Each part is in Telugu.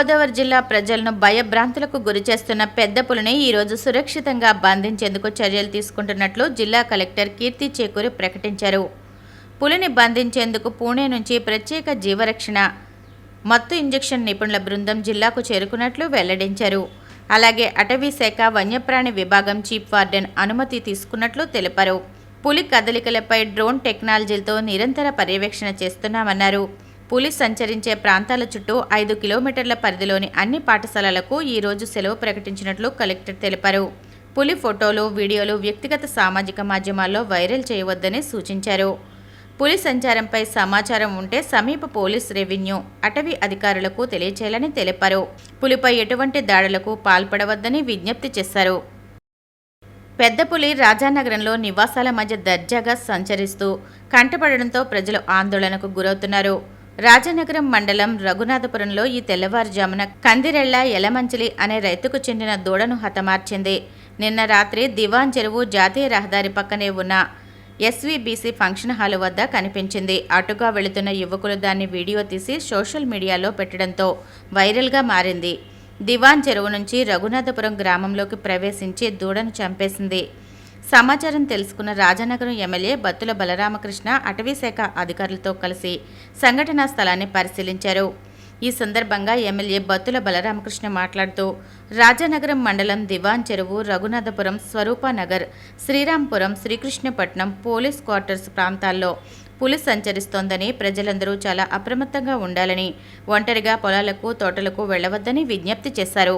గోదావరి జిల్లా ప్రజలను భయభ్రాంతులకు గురిచేస్తున్న పెద్ద పులిని ఈరోజు సురక్షితంగా బంధించేందుకు చర్యలు తీసుకుంటున్నట్లు జిల్లా కలెక్టర్ కీర్తి చేకూరి ప్రకటించారు. పులిని బంధించేందుకు పూణే నుంచి ప్రత్యేక జీవరక్షణ మత్తు ఇంజెక్షన్ నిపుణుల బృందం జిల్లాకు చేరుకున్నట్లు వెల్లడించారు. అలాగే అటవీ శాఖ వన్యప్రాణి విభాగం చీఫ్ వార్డెన్ అనుమతి తీసుకున్నట్లు తెలిపారు. పులి కదలికలపై డ్రోన్ టెక్నాలజీలతో నిరంతర పర్యవేక్షణ చేస్తున్నామన్నారు. పులి సంచరించే ప్రాంతాల చుట్టూ 5 కిలోమీటర్ల పరిధిలోని అన్ని పాఠశాలలకు ఈరోజు సెలవు ప్రకటించినట్లు కలెక్టర్ తెలిపారు. పులి ఫోటోలు, వీడియోలు వ్యక్తిగత సామాజిక మాధ్యమాల్లో వైరల్ చేయవద్దని సూచించారు. పులి సంచారంపై సమాచారం ఉంటే సమీప పోలీస్, రెవెన్యూ, అటవీ అధికారులకు తెలియచేయాలని తెలిపారు. పులిపై ఎటువంటి దాడులకు పాల్పడవద్దని విజ్ఞప్తి చేశారు. పెద్ద పులి రాజానగరంలో నివాసాల మధ్య దర్జాగా సంచరిస్తూ కంటపడడంతో ప్రజలు ఆందోళనకు గురవుతున్నారు. రాజానగరం మండలం రఘునాథపురంలో ఈ తెల్లవారుజామున కందిరెళ్ల యలమంచిలి అనే రైతుకు చెందిన దూడను హతమార్చింది. నిన్న రాత్రి దివాన్ చెరువు జాతీయ రహదారి పక్కనే ఉన్న ఎస్వీబీసీ ఫంక్షన్ హాల్ వద్ద కనిపించింది. అటుగా వెళుతున్న యువకులు దాన్ని వీడియో తీసి సోషల్ మీడియాలో పెట్టడంతో వైరల్గా మారింది. దివాన్ చెరువు నుంచి రఘునాథపురం గ్రామంలోకి ప్రవేశించి దూడను చంపేసింది. సమాచారం తెలుసుకున్న రాజానగరం ఎమ్మెల్యే బత్తుల బలరామకృష్ణ అటవీశాఖ అధికారులతో కలిసి సంఘటనా స్థలాన్ని పరిశీలించారు. ఈ సందర్భంగా ఎమ్మెల్యే బత్తుల బలరామకృష్ణ మాట్లాడుతూ రాజానగరం మండలం దివాన్ చెరువు, రఘునాథపురం, స్వరూపనగర్, శ్రీరాంపురం, శ్రీకృష్ణపట్నం పోలీస్ క్వార్టర్స్ ప్రాంతాల్లో పులి సంచరిస్తోందని, ప్రజలందరూ చాలా అప్రమత్తంగా ఉండాలని, ఒంటరిగా పొలాలకు, తోటలకు వెళ్లవద్దని విజ్ఞప్తి చేశారు.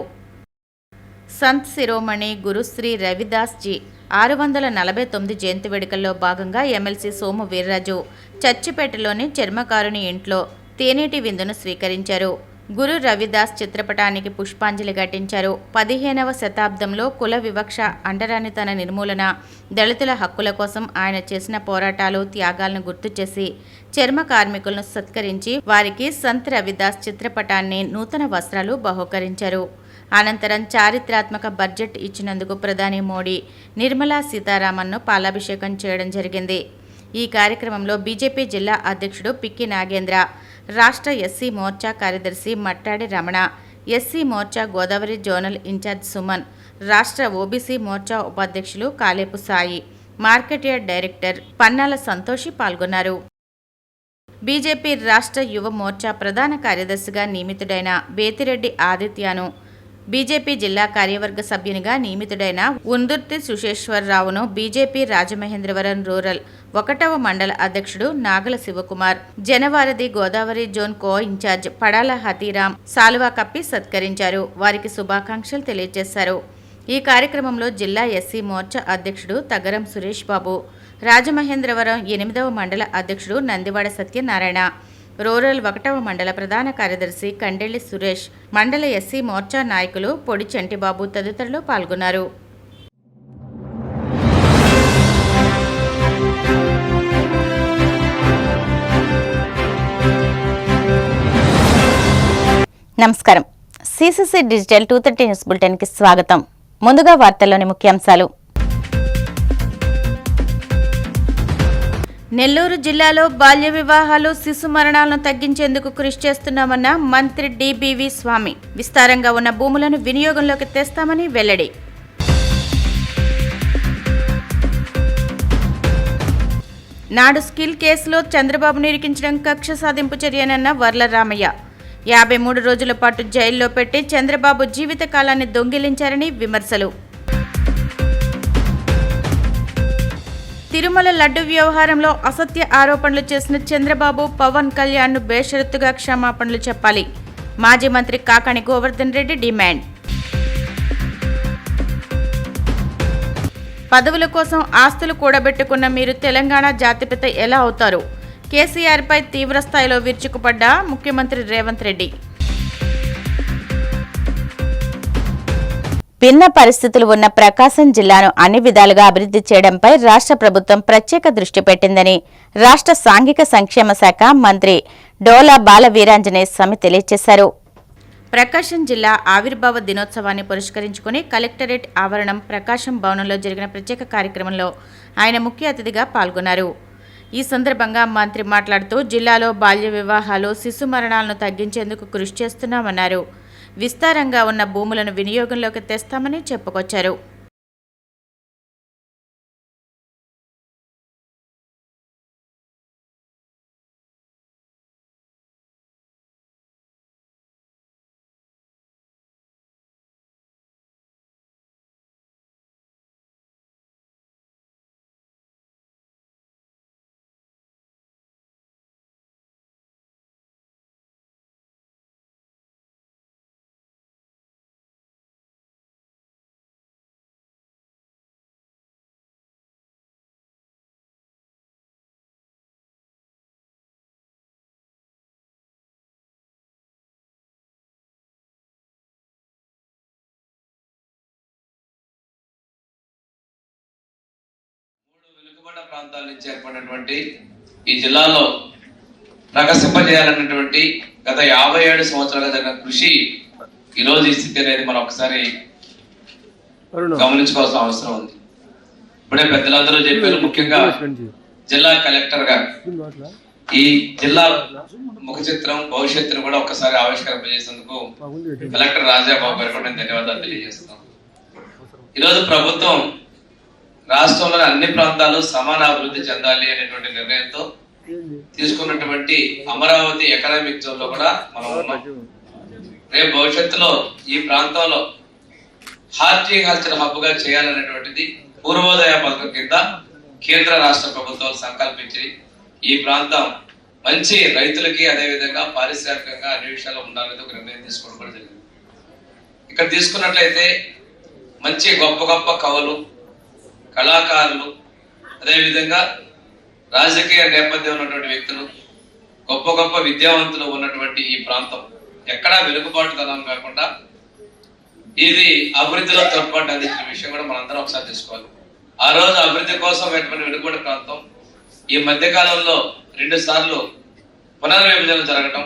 సంత్ శిరోమణి గురుశ్రీ రవిదాస్ జీ 649 జయంతి వేడుకల్లో భాగంగా ఎమ్మెల్సీ సోము వీర్రాజు చర్చిపేటలోని చర్మకారుని ఇంట్లో తేనీటి విందును స్వీకరించారు. గురు రవిదాస్ చిత్రపటానికి పుష్పాంజలి ఘటించారు. 15వ శతాబ్దంలో కుల వివక్ష, అంటరానితన నిర్మూలన, దళితుల హక్కుల కోసం ఆయన చేసిన పోరాటాలు, త్యాగాలను గుర్తు చేసి చర్మ కార్మికులను సత్కరించి వారికి సంత్ రవిదాస్ చిత్రపటాన్ని, నూతన వస్త్రాలు బహూకరించారు. అనంతరం చారిత్రాత్మక బడ్జెట్ ఇచ్చినందుకు ప్రధాని మోడీ నిర్మలా సీతారామన్ను పాలాభిషేకం చేయడం జరిగింది. ఈ కార్యక్రమంలో బీజేపీ జిల్లా అధ్యక్షుడు పిక్కి నాగేంద్ర, రాష్ట్ర ఎస్సీ మోర్చా కార్యదర్శి Mattadi Ramana, SC Morcha Godavari zonal in-charge Suman, రాష్ట్ర ఓబీసీ మోర్చా ఉపాధ్యక్షులు Kalepu Sai, market yard director Pannala Santoshi పాల్గొన్నారు. బీజేపీ రాష్ట్ర యువ మోర్చా ప్రధాన కార్యదర్శిగా నియమితుడైన బేతిరెడ్డి ఆదిత్యను, బీజేపీ జిల్లా కార్యవర్గ సభ్యునిగా నియమితుడైన ఉందుర్తి సుశేశ్వరరావును బీజేపీ రాజమహేంద్రవరం రూరల్ 1వ మండల అధ్యక్షుడు నాగల శివకుమార్, జనవారధి గోదావరి జోన్ కో ఇన్ఛార్జ్ పడాల హతీరాం సాలువా కప్పి సత్కరించారు. వారికి శుభాకాంక్షలు తెలియజేశారు. ఈ కార్యక్రమంలో జిల్లా ఎస్సీ మోర్చా అధ్యక్షుడు తగరం సురేష్ బాబు, రాజమహేంద్రవరం 8వ మండల అధ్యక్షుడు నందివాడ సత్యనారాయణ, రూరల్ 1వ మండల ప్రధాన కార్యదర్శి కండెల్లి సురేష్, మండల ఎస్సీ మోర్చా నాయకులు పొడి చంటిబాబు తదితరులు పాల్గొన్నారు. నమస్కారం. సిసిసి డిజిటల్ 230 న్యూస్ బులెటిన్కి స్వాగతం. ముందుగా వార్తల్లోని ముఖ్యాంశాలు. నెల్లూరు జిల్లాలో బాల్య వివాహాలు, శిశు మరణాలను తగ్గించేందుకు కృషి చేస్తున్నామన్న మంత్రి డిబివి స్వామి. విస్తారంగా ఉన్న భూములను వినియోగంలోకి తెస్తామని వెల్లడి. నాడు స్కిల్ కేసులో చంద్రబాబును ఇరికించడం కక్ష సాధింపు చర్యనన్న వర్ల రామయ్య. 53 రోజుల పాటు జైల్లో పెట్టి చంద్రబాబు జీవితకాలాన్ని దొంగిలించారని విమర్శలు. తిరుమల లడ్డు వ్యవహారంలో అసత్య ఆరోపణలు చేసిన చంద్రబాబు, పవన్ కళ్యాణ్ను బేషరతుగా క్షమాపణలు చెప్పాలి. మాజీ మంత్రి కాకాణి గోవర్ధన్ రెడ్డి డిమాండ్. పదవుల కోసం ఆస్తులు కూడబెట్టుకున్న మీరు తెలంగాణ జాతిపిత ఎలా అవుతారు? కేసీఆర్పై తీవ్రస్థాయిలో విరుచుకుపడ్డ ముఖ్యమంత్రి రేవంత్ రెడ్డి. భిన్న పరిస్థితులు ఉన్న ప్రకాశం జిల్లాను అన్ని విధాలుగా అభివృద్ధి చేయడంపై రాష్ట్ర ప్రభుత్వం ప్రత్యేక దృష్టి పెట్టిందని రాష్ట్ర సాంఘిక సంక్షేమ శాఖ మంత్రి డోలా బాల వీరాంజనేయ స్వామి తెలియజేశారు. ప్రకాశం జిల్లా ఆవిర్భావ దినోత్సవాన్ని పురస్కరించుకుని కలెక్టరేట్ ఆవరణం ప్రకాశం భవనంలో జరిగిన ప్రత్యేక కార్యక్రమంలో ఆయన ముఖ్య అతిథిగా పాల్గొన్నారు. ఈ సందర్భంగా మంత్రి మాట్లాడుతూ జిల్లాలో బాల్య వివాహాలు, శిశు మరణాలను తగ్గించేందుకు కృషి చేస్తున్నామన్నారు. విస్తారంగా ఉన్న భూములను వినియోగంలోకి తెస్తామని చెప్పుకొచ్చారు. వెనుకబడ్డ ప్రాంతాల నుంచి ఏర్పడినటువంటి ఈ జిల్లాలో ప్రకాశింపజేయాలన్నటువంటి గత 57 సంవత్సరాలుగా జరిగిన కృషి ఈ రోజు ఈ స్థితి అనేది మనం ఒకసారి గమనించుకోవాల్సిన అవసరం ఉంది. ఇప్పుడే పెద్దలందరూ చెప్పారు, ముఖ్యంగా జిల్లా కలెక్టర్ గారు ఈ జిల్లా ముఖ చిత్రం భవిష్యత్తును కూడా ఒక్కసారి ఆవిష్కరింపజేసేందుకు కలెక్టర్ రాజాబాబు గారు కూడా ధన్యవాదాలు తెలియజేస్తున్నాం. ఈరోజు ప్రభుత్వం రాష్ట్రంలోని అన్ని ప్రాంతాలు సమాన అభివృద్ధి చెందాలి అనేటువంటి నిర్ణయంతో తీసుకున్నటువంటి అమరావతి ఎకనామిక్ జోన్ లో కూడా మనం ఉన్నాం. రేపు భవిష్యత్తులో ఈ ప్రాంతంలో హార్టికల్చర్ హబ్ గా చేయాలనేటువంటిది పూర్వోదయ పథకం కింద కేంద్ర రాష్ట్ర ప్రభుత్వాలు సంకల్పించి ఈ ప్రాంతం మంచి రైతులకి అదేవిధంగా పారిశ్రామికంగా అన్ని విషయాల్లో ఉండాలని ఒక నిర్ణయం తీసుకోవడం కూడా జరిగింది. ఇక్కడ తీసుకున్నట్లయితే మంచి గొప్ప గొప్ప కవులు, కళాకారులు, అదేవిధంగా రాజకీయ నేపథ్యం ఉన్నటువంటి వ్యక్తులు, గొప్ప గొప్ప విద్యావంతులు ఉన్నటువంటి ఈ ప్రాంతం ఎక్కడా వెనుకబాటుతనం కాకుండా ఇది అభివృద్ధిలో తోడ్పాటు అందించిన విషయం కూడా మనందరం ఒకసారి తీసుకోవాలి. ఆ రోజు అభివృద్ధి కోసం వెనుకబడి ప్రాంతం ఈ మధ్య కాలంలో 2 సార్లు పునర్విభజన జరగడం,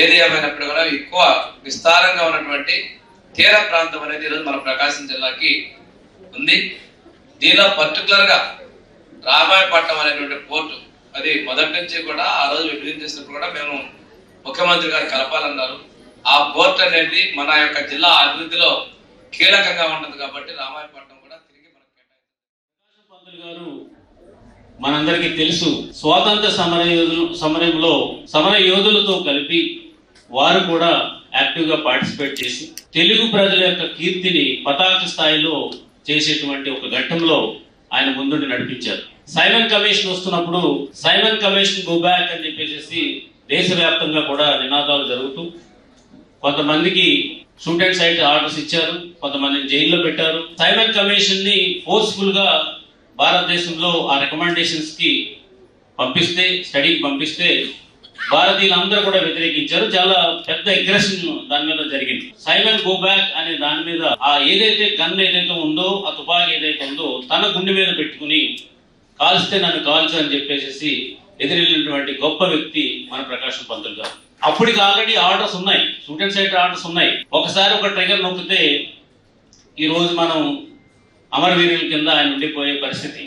ఏది ఏమైనప్పుడు కూడా ఎక్కువ విస్తారంగా ఉన్నటువంటి తీర ప్రాంతం అనేది ఈరోజు మన ప్రకాశం జిల్లాకి ఉంది. దీనిలో పర్టికులర్ గా రామాయపట్నం అనేటువంటి పోర్టు, అది మొదటి నుంచి కూడా ఆ రోజు విభజన చేసినప్పుడు కూడా మేము ముఖ్యమంత్రి గారు కలపాలన్నారు. ఆ పోర్ట్ అనేది మన యొక్క జిల్లా అభివృద్ధిలో కీలకంగా ఉంటుంది కాబట్టి రామాయపట్నం కూడా తిరిగి మనకు కేటాయించారు. పంతులు గారు మనందరికీ తెలుసు, స్వాతంత్ర సమరంలో సమర యోధులతో కలిపి వారు కూడా యాక్టివ్ గా పార్టిసిపేట్ చేసి తెలుగు ప్రజల యొక్క కీర్తిని పతాక స్థాయిలో చేసేటువంటి ఒక ఘట్టంలో ఆయన ముందుండి నడిపించారు. సైమన్ కమిషన్ వస్తున్నప్పుడు సైమన్ కమిషన్ గో బ్యాక్ అని చెప్పేసి దేశవ్యాప్తంగా కూడా నినాదాలు జరుగుతూ కొంతమందికి షూట్ అండ్ సైట్ ఆర్డర్స్ ఇచ్చారు, కొంతమందిని జైల్లో పెట్టారు. సైమన్ కమిషన్ ని ఫోర్స్ఫుల్ గా భారతదేశంలో ఆ రికమెండేషన్స్ కి స్టడీకి పంపిస్తే భారతీయులందరూ కూడా వ్యతిరేకించారు. చాలా పెద్ద అగ్రెషన్ దాని మీద జరిగింది. సైమన్ గో బ్యాక్ అనే దాని మీద ఆ ఏదైతే గన్ ఏదైతే ఉందో, ఆ తుపాకీ ఏదైతే ఉందో తన గుండె మీద పెట్టుకుని కాల్స్తే నన్ను కాల్చు అని చెప్పేసి ఎదిరిల్లినటువంటి గొప్ప వ్యక్తి మన ప్రకాశం పంతులు గారు. అప్పటికి ఆల్రెడీ ఆర్డర్స్ ఉన్నాయి, షూట్ అండ్ సైట్ ఆర్డర్స్ ఉన్నాయి. ఒకసారి ఒక ట్రిగర్ నొక్కితే ఈ రోజు మనం అమరవీరుల కింద ఆయన ఉండిపోయే పరిస్థితి.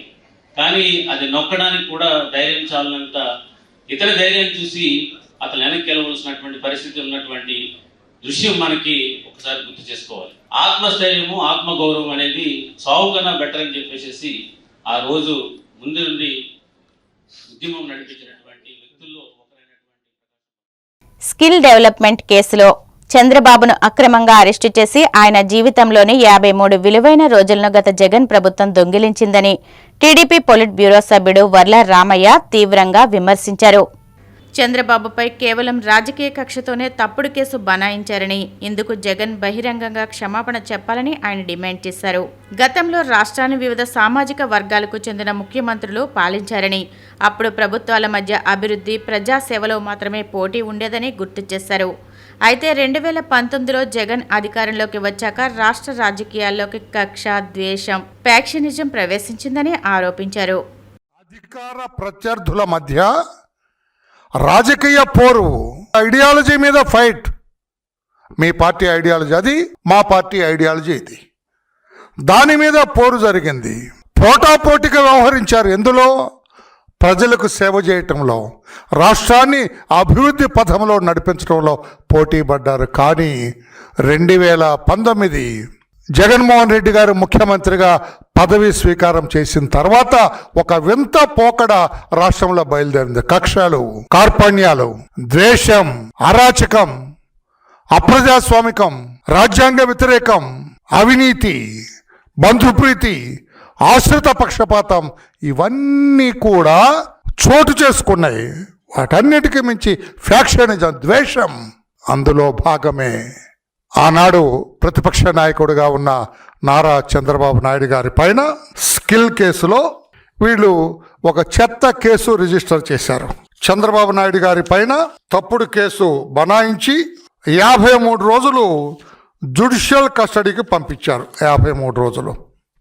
కానీ అది నొక్కడానికి కూడా ధైర్యం చాలనంత ఇతర ధైర్యం చూసి అతను వెనక్కి వెళ్ళవలసినటువంటి పరిస్థితి ఉన్నటువంటి దృశ్యం మనకి ఒకసారి గుర్తు చేసుకోవాలి. ఆత్మస్థైర్యము, ఆత్మగౌరవం అనేది సావు కన్నా బెటర్ అని చెప్పేసి ఆ రోజు ముందు నుండి ఉద్యమం నడిపించినటువంటి వ్యక్తుల్లో ఒకరైనటువంటి స్కిల్ డెవలప్మెంట్ కేసులో చంద్రబాబును అక్రమంగా అరెస్టు చేసి ఆయన జీవితంలోని 53 విలువైన రోజులను గత జగన్ ప్రభుత్వం దొంగిలించిందని టీడీపీ పొలిట్ బ్యూరో సభ్యుడు వర్ల రామయ్య తీవ్రంగా విమర్శించారు. చంద్రబాబుపై కేవలం రాజకీయ కక్షతోనే తప్పుడు కేసు బనాయించారని, ఇందుకు జగన్ బహిరంగంగా క్షమాపణ చెప్పాలని ఆయన డిమాండ్ చేశారు. గతంలో రాష్ట్రాన్ని వివిధ సామాజిక వర్గాలకు చెందిన ముఖ్యమంత్రులు పాలించారని, అప్పుడు ప్రభుత్వాల మధ్య అభివృద్ధి, ప్రజాసేవలో మాత్రమే పోటీ ఉండేదని గుర్తు చేశారు. అయితే 2019లో జగన్ అధికారంలోకి వచ్చాక రాష్ట్ర రాజకీయాల్లోకి కక్ష, ద్వేషం, ఫ్యాక్షనిజం ప్రవేశించిందని ఆరోపించారు. అధికార ప్రత్యర్థుల మధ్య రాజకీయ పోరు, ఐడియాలజీ మీద ఫైట్. మీ పార్టీ ఐడియాలజీ అది, మా పార్టీ ఐడియాలజీ ఇది. దాని మీద పోరు జరిగింది. పోటాపోటీగా వ్యవహరించారు. ఎందులో? ప్రజలకు సేవ చేయటంలో, రాష్ట్రాన్ని అభివృద్ధి పథంలో నడిపించడంలో పోటీ పడ్డారు. కానీ 2019 జగన్మోహన్ రెడ్డి గారు ముఖ్యమంత్రిగా పదవి స్వీకారం చేసిన తర్వాత ఒక వింత పోకడ రాష్ట్రంలో బయలుదేరింది. కక్షలు, కార్పణ్యాలు, ద్వేషం, అరాచకం, అప్రజాస్వామికం, రాజ్యాంగ వ్యతిరేకం, అవినీతి, బంధుప్రీతి, ఆశ్రిత పక్షపాతం ఇవన్నీ కూడా చోటు చేసుకున్నాయి. వాటన్నిటికీ మించి ఫ్యాక్షనిజం, ద్వేషం అందులో భాగమే. ఆనాడు ప్రతిపక్ష నాయకుడిగా ఉన్న నారా చంద్రబాబు నాయుడు గారి పైన స్కిల్ కేసులో వీళ్ళు ఒక చెత్త కేసు రిజిస్టర్ చేశారు. చంద్రబాబు నాయుడు గారి పైన తప్పుడు కేసు బనాయించి 53 రోజులు జ్యుడిషియల్ కస్టడీకి పంపించారు. 53 రోజులు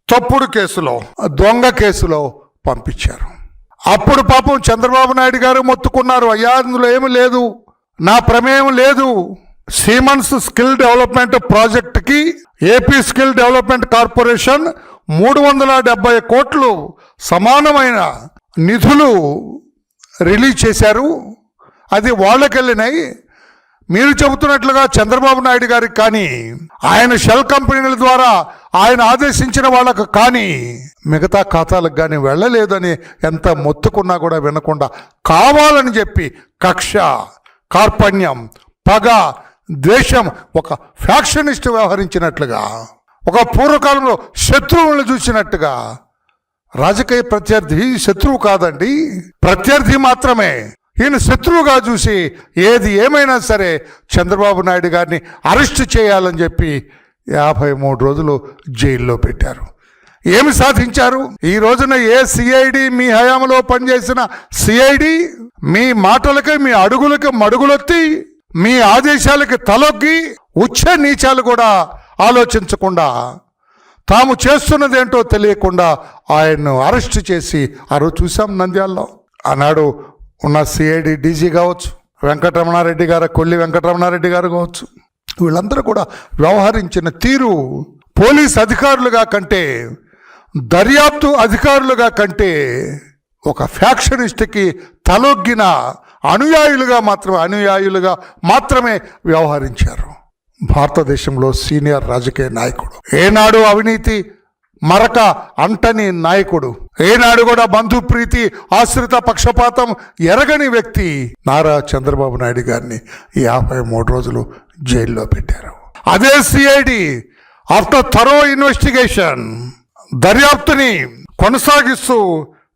తప్పుడు కేసులో, దొంగ కేసులో పంపించారు. అప్పుడు పాపం చంద్రబాబు నాయుడు గారు మొత్తుకున్నారు, అయ్యా అందులో ఏమి లేదు, నా ప్రమేయం లేదు. సీమన్స్ స్కిల్ డెవలప్మెంట్ ప్రాజెక్టుకి ఏపీ స్కిల్ డెవలప్మెంట్ కార్పొరేషన్ 370 కోట్లు సమానమైన నిధులు రిలీజ్ చేశారు. అది వాళ్ళకెళ్ళినాయి. మీరు చెబుతున్నట్లుగా చంద్రబాబు నాయుడు గారికి కానీ, ఆయన షెల్ కంపెనీల ద్వారా ఆయన ఆదేశించిన వాళ్ళకు కానీ మిగతా ఖాతాలకు కానీ వెళ్ళలేదని ఎంత మొత్తుకున్నా కూడా వినకుండా కావాలని చెప్పి కక్ష, కార్పణ్యం, పగ, ద్వేషం, ఒక ఫ్యాక్షనిస్ట్ వ్యవహరించినట్లుగా, ఒక పూర్వకాలంలో శత్రువులను చూసినట్టుగా. రాజకీయ ప్రత్యర్థి శత్రువు కాదండి, ప్రత్యర్థి మాత్రమే. ఈయన శత్రువుగా చూసి ఏది ఏమైనా సరే చంద్రబాబు నాయుడు గారిని అరెస్ట్ చేయాలని చెప్పి 53 రోజులు జైల్లో పెట్టారు. ఏమి సాధించారు? ఈ రోజున ఏ సిఐడి, మీ హయాంలో పనిచేసిన సిఐడి మీ మాటలకి, మీ అడుగులకి మడుగులొత్తి, మీ ఆదేశాలకి తలొగ్గి, ఉచ్చ నీచాలు కూడా ఆలోచించకుండా, తాము చేస్తున్నదేంటో తెలియకుండా ఆయన్ను అరెస్ట్ చేసి ఆ రోజు చూసాం నంద్యాలలో. ఆనాడు ఉన్న సిఐడి డీజీ కావచ్చు, వెంకటరమణారెడ్డి గారు, కొల్లి వెంకటరమణారెడ్డి గారు కావచ్చు, వీళ్ళందరూ కూడా వ్యవహరించిన తీరు పోలీస్ అధికారులుగా కంటే, దర్యాప్తు అధికారులుగా కంటే ఒక ఫ్యాక్షనిస్ట్కి తలొగ్గిన అనుయాయులుగా మాత్రమే వ్యవహరించారు. భారతదేశంలో సీనియర్ రాజకీయ నాయకుడు, ఏనాడు అవినీతి మరక అంటని నాయకుడు, ఏనాడు కూడా బంధుప్రీతి, ఆశ్రిత పక్షపాతం ఎరగని వ్యక్తి నారా చంద్రబాబు నాయుడు గారిని 53 రోజులు జైల్లో పెట్టారు. అదే సిఐడి ఆఫ్టర్ థరో ఇన్వెస్టిగేషన్ దర్యాప్తుని కొనసాగిస్తూ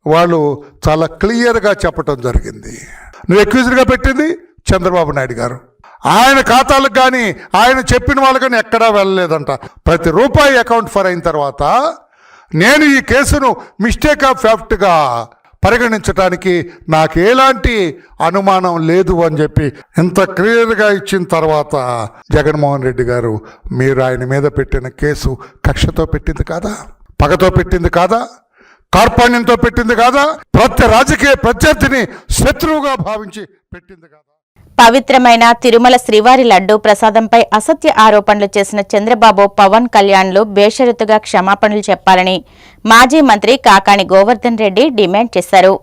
వాళ్ళు చాలా క్లియర్గా చెప్పడం జరిగింది. నువ్వు అక్యూజ్డ్గా పెట్టింది చంద్రబాబు నాయుడు గారు, ఆయన ఖాతాలకు కానీ ఆయన చెప్పిన వాళ్ళు కానీ ఎక్కడా వెళ్ళలేదంట. ప్రతి రూపాయి అకౌంట్ ఫర్ అయిన తర్వాత నేను ఈ కేసును మిస్టేక్ ఆఫ్ ఫ్యాక్ట్గా పరిగణించడానికి నాకు ఎలాంటి అనుమానం లేదు అని చెప్పి ఇంత క్లియర్గా ఇచ్చిన తర్వాత జగన్మోహన్ రెడ్డి గారు, మీరు ఆయన మీద పెట్టిన కేసు కక్షతో పెట్టింది కాదా, పగతో పెట్టింది కాదా, కార్పణ్యంతో పెట్టింది కాదా, ప్రతి రాజకీయ ప్రత్యర్థిని శత్రువుగా భావించి పెట్టింది కాదా? పవిత్రమైన తిరుమల శ్రీవారి లడ్డూ ప్రసాదంపై అసత్య ఆరోపణలు చేసిన చంద్రబాబు, పవన్ కళ్యాణ్లు బేషరతుగా క్షమాపణలు చెప్పాలని మాజీ మంత్రి కాకాణి గోవర్ధన్ రెడ్డి డిమాండ్ చేశారు.